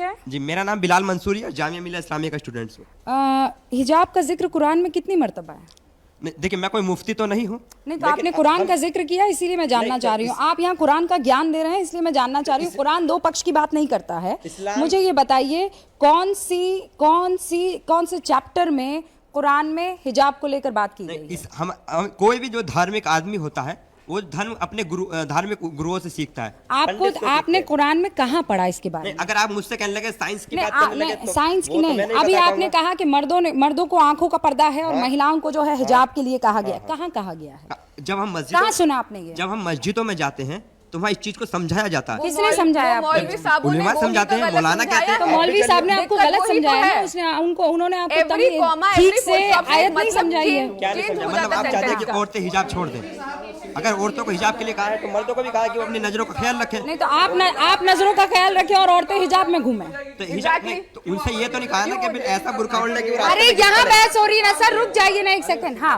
जी मेरा नाम बिलाल मंसूरी है, जामिया मिल्ला इस्लामिया का स्टूडेंट हूँ। हिजाब का जिक्र कुरान में कितनी मर्तबा है? देखिए मैं कोई मुफ्ती तो नहीं हूँ। नहीं, तो आपने कुरान का जिक्र किया इसीलिए मैं जानना चाह रही हूँ। आप यहाँ कुरान का ज्ञान दे रहे हैं इसलिए मैं जानना चाह रही हूँ। कुरान दो पक्ष की बात नहीं करता है। मुझे ये बताइए कौन से चैप्टर में कुरान में हिजाब को लेकर बात की गई है? हम कोई भी जो धार्मिक आदमी होता है वो धर्म अपने धार्मिक गुरुओं से सीखता है। आपने कुरान में कहाँ पढ़ा इसके बारे में? अगर आप मुझसे कहने लगे साइंस की बात करने लगे तो साइंस की नहीं, अभी आपने कहा कि मर्दों को आंखों का पर्दा है और महिलाओं को जो है हिजाब के लिए कहा गया। कहाँ कहा गया है? जब हम मस्जिद, कहाँ सुना आपने ये? जब हम मस्जिदों में जाते हैं तो वहाँ इस चीज को समझाया जाता है। किसने समझाया? उलेमा समझाते हैं, मौलाना कहते हैं। तो मौलवी साहब ने आपको गलत समझाया है, उन्होंने आपको ठीक से आयत नहीं समझाई है। मतलब आप चाहते हैं कि औरतें हिजाब छोड़ दें? अगर औरतों को हिजाब के लिए कहा है तो मर्दों को भी कहा है कि वो अपनी नजरों का ख्याल रखें। नहीं, तो आप नजरों का ख्याल रखें और औरतें हिजाब में घूमें। तो हिजाब नहीं, तो उनसे ये तो नहीं कहा ना कि ऐसा बुर्का ओढ़ने की। अरे यहाँ बहस हो रही है ना सर, रुक जाइए ना एक सेकंड। हाँ,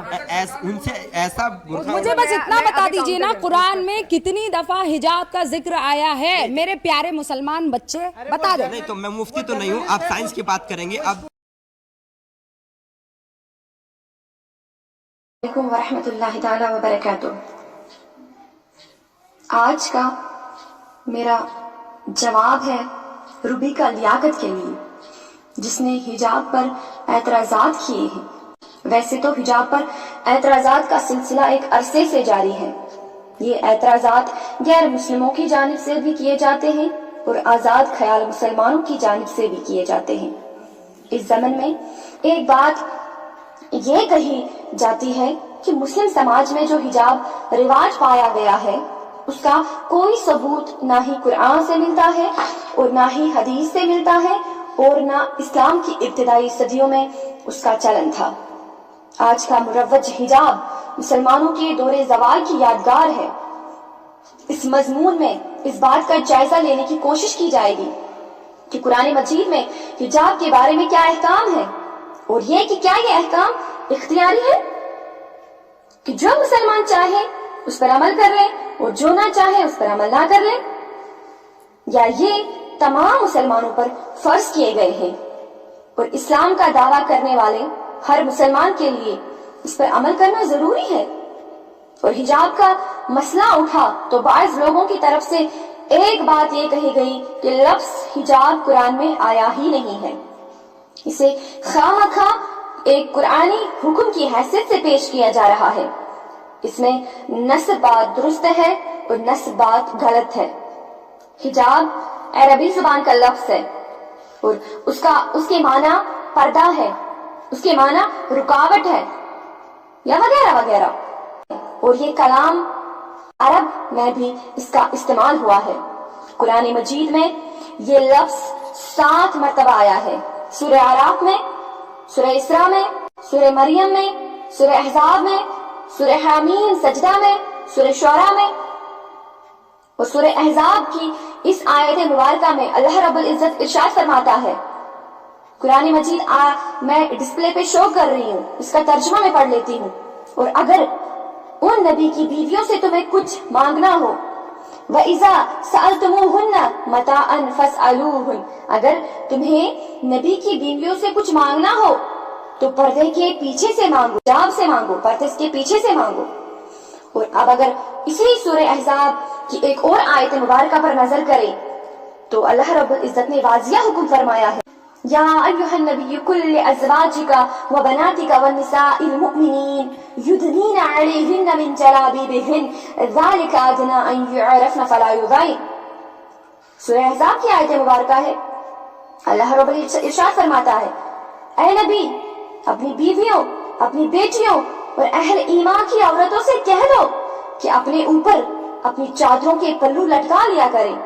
उनसे ऐसा बुर्का। मुझे बस इतना बता दीजिए ना, कुरान में कितनी दफा हिजाब का जिक्र आया है मेरे प्यारे मुसलमान बच्चे, बता दो। नहीं तो मैं मुफ्ती तो नहीं हूँ, आप साइंस की बात करेंगे अब। वरहमतुल्लाहि ताला व बरकातुहू। आज का मेरा जवाब है रुबीका लियाकत के लिए, जिसने हिजाब पर एतराज़ात किए हैं। वैसे तो हिजाब पर एतराज़ात का सिलसिला एक अरसे से जारी है। ये एतराज़ात गैर मुस्लिमों की जानिब से भी किए जाते हैं और आज़ाद ख्याल मुसलमानों की जानिब से भी किए जाते हैं। इस ज़मन में एक बात ये कही जाती है कि मुस्लिम समाज में जो हिजाब रिवाज पाया गया है उसका कोई सबूत ना ही कुरान से मिलता है और ना ही हदीस से मिलता है और ना इस्लाम की इब्तिदाई सदियों में उसका चलन था। आज का मुरव्वज हिजाब मुसलमानों के दौरे ज़वाल की यादगार है। इस मजमून में इस बात का जायजा लेने की कोशिश की जाएगी कि कुरान मजीद में हिजाब के बारे में क्या अहकाम है और ये कि क्या ये अहकाम इख्तियारी है कि जो मुसलमान चाहे उस पर अमल कर ले और जो ना चाहे उस पर अमल ना कर ले, या ये तमाम मुसलमानों पर फर्ज किए गए हैं और इस्लाम का दावा करने वाले हर मुसलमान के लिए इस पर अमल करना जरूरी है। और हिजाब का मसला उठा तो बाज़ लोगों की तरफ से एक बात ये कही गई कि लफ्ज़ हिजाब कुरान में आया ही नहीं है। इसे खामखा एक कुरानी हुक्म की हैसियत से पेश किया जा रहा है। इसमें नस्ब बात दुरुस्त है और नस्ब बात गलत है। हिजाब अरबी जुबान का लफ्ज़ है और उसके माना पर्दा है, उसके माना रुकावट है या वगैरह वगैरह। और ये कलाम अरब में भी इसका इस्तेमाल हुआ है। कुरान मजीद में ये लफ्ज़ 7 मरतबा आया है। सूरह आराफ में, सूरह इसरा में, सूरह मरियम में, सूरह अहज़ाब में, सूरह हामीम सजदा में, सूरह शुअरा में। और सूरह अहज़ाब की इस आयत मुबारका में अल्लाह रब्बुल इज्जत इरशाद फरमाता है, कुरान मजीद मैं डिस्प्ले पे शो कर रही हूँ, इसका तर्जुमा मैं पढ़ लेती हूँ। और अगर उन नबी की बीवियों से तुम्हें कुछ मांगना हो, वइज़ा सअलतुमूहुन्ना मताअन फस्अलूहुन, अगर तुम्हें नबी की बीवियों से कुछ मांगना हो तो पर्दे के पीछे से मांगो, हिजाब से मांगो, पर्दे के पीछे से मांगो। और अब अगर इसी सूरह अहज़ाब की एक और आयत मुबारका पर नजर करें तो अल्लाह रब्बुल इज्जत ने वाजिया हुक्म फरमाया है, या अय्युहन नबिय्यु कुल अज़वाजिका व बनातिका व निसाइल मुमिनीन युदनीना अलैहिन्ना मिन जलाबिबिहिन ज़ालिका अदना अन युअरफना फला युज़ाइन। सूरह अहज़ाब की आयत मुबारका है। अल्लाह रब्बुल इज्जत इरशाद फरमाता है, ऐ नबी अपनी बीवियों, अपनी बेटियों और अहले ईमान की औरतों से कह दो कि अपने ऊपर अपनी चादरों के पल्लू लटका लिया करें।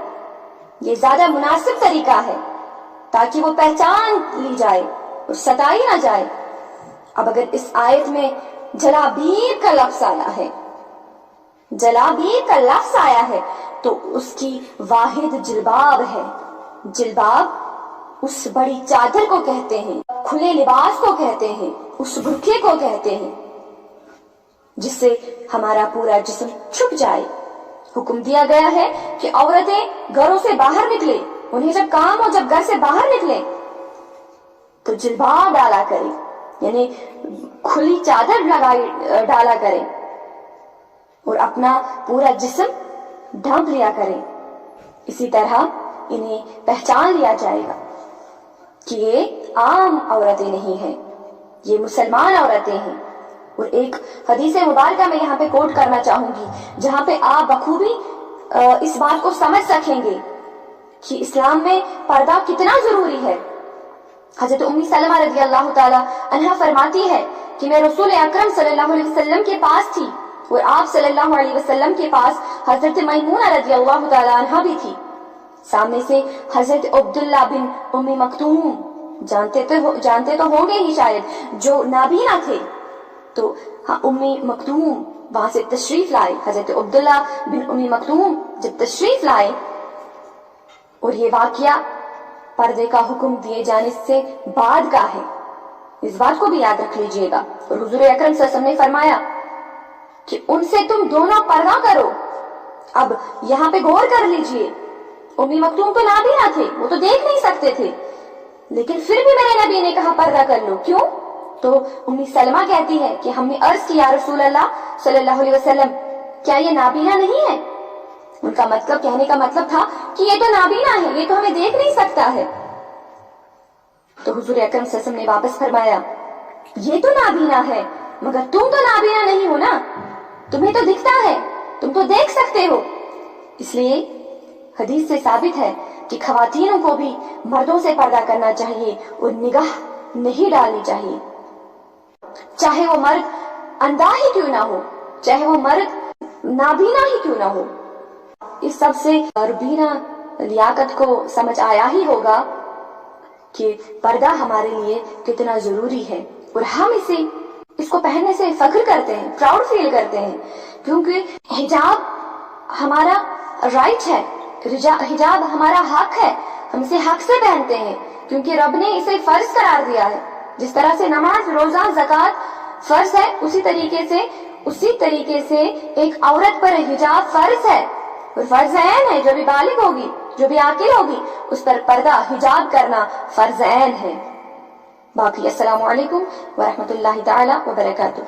ये ज्यादा मुनासिब तरीका है ताकि वो पहचान ली जाए और सताई ना जाए। अब अगर इस आयत में जलाबीब का लफ्ज आया है, जलाबीब का लफ्ज आया है तो उसकी वाहिद जिल्बाब है। जिल्बाब उस बड़ी चादर को कहते हैं, खुले लिबास को कहते हैं, उस बुर्के को कहते हैं जिससे हमारा पूरा जिस्म छुप जाए। हुक्म दिया गया है कि औरतें घरों से बाहर निकले انہیں جب کام ہو, جب گھر سے باہر نکلے تو جلباب ڈالا کرے, یعنی کھلی چادر ڈالا کرے اور اپنا پورا جسم ڈھانپ لیا کرے. اسی طرح انہیں پہچان لیا جائے گا کہ یہ عام عورتیں نہیں ہیں, یہ مسلمان عورتیں ہیں. اور ایک حدیث مبارکہ میں یہاں پہ کوٹ کرنا چاہوں گی جہاں پہ آپ بخوبی اس بات کو سمجھ سکیں گے کہ اسلام میں پردہ کتنا ضروری ہے. حضرت ام سلمہ رضی اللہ تعالی عنہا فرماتی ہے کہ میں رسول اکرم صلی اللہ علیہ وسلم کے پاس تھی اور آپ صلی اللہ علیہ وسلم کے پاس حضرت میمونہ رضی اللہ تعالی عنہا بھی تھی. سامنے سے حضرت عبداللہ بن ام مکتوم, جانتے تو ہوں گے ہی شاید, جو نابینا تھے. تو ہاں ام مکتوم وہاں سے تشریف لائے. حضرت عبداللہ بن ام مکتوم جب تشریف لائے, اور یہ واقعہ پردے کا حکم دیے جانے سے بعد کا ہے, اس بات کو بھی یاد رکھ لیجئے گا. اور حضور اکرم صلی اللہ علیہ وسلم نے فرمایا کہ ان سے تم دونوں پردہ کرو. اب یہاں پہ غور کر لیجئے, ام مکتوم تو نابینا تھے, وہ تو دیکھ نہیں سکتے تھے, لیکن پھر بھی میرے نبی نے کہا پردہ کر لو. کیوں؟ تو ام سلمہ کہتی ہے کہ ہم نے عرض کیا رسول اللہ صلی اللہ علیہ وسلم کیا یہ نابینا نہیں ہے؟ ان کا مطلب, کہنے کا مطلب تھا کہ یہ تو نابینا ہے, یہ تو ہمیں دیکھ نہیں سکتا ہے. تو حضور اکرم صلی اللہ علیہ وسلم نے واپس فرمایا یہ تو نابینا ہے مگر تم تو نابینا نہیں ہو نا, تمہیں تو دکھتا ہے, تم تو دیکھ سکتے ہو. اس لیے حدیث سے ثابت ہے کہ خواتینوں کو بھی مردوں سے پردہ کرنا چاہیے اور نگاہ نہیں ڈالنی چاہیے, چاہے وہ مرد اندھا ہی کیوں نہ ہو, چاہے وہ مرد نابینا ہی کیوں نہ ہو. اس سب سے ربینا لیاقت کو سمجھ آیا ہی ہوگا کہ پردہ ہمارے لیے کتنا ضروری ہے, اور ہم اس کو پہننے سے فخر کرتے ہیں, پراؤڈ فیل کرتے ہیں, کیونکہ حجاب ہمارا رائٹ ہے, حجاب ہمارا حق ہے, ہم اسے حق سے پہنتے ہیں کیونکہ رب نے اسے فرض قرار دیا ہے. جس طرح سے نماز, روزہ, زکوٰۃ فرض ہے, اسی طریقے سے ایک عورت پر حجاب فرض ہے, اور فرض عین ہے. جو بھی بالغ ہوگی, جو بھی عاقل ہوگی, اس پر پردہ حجاب کرنا فرض عین ہے. باقی السلام علیکم ورحمۃ اللہ تعالی وبرکاتہ.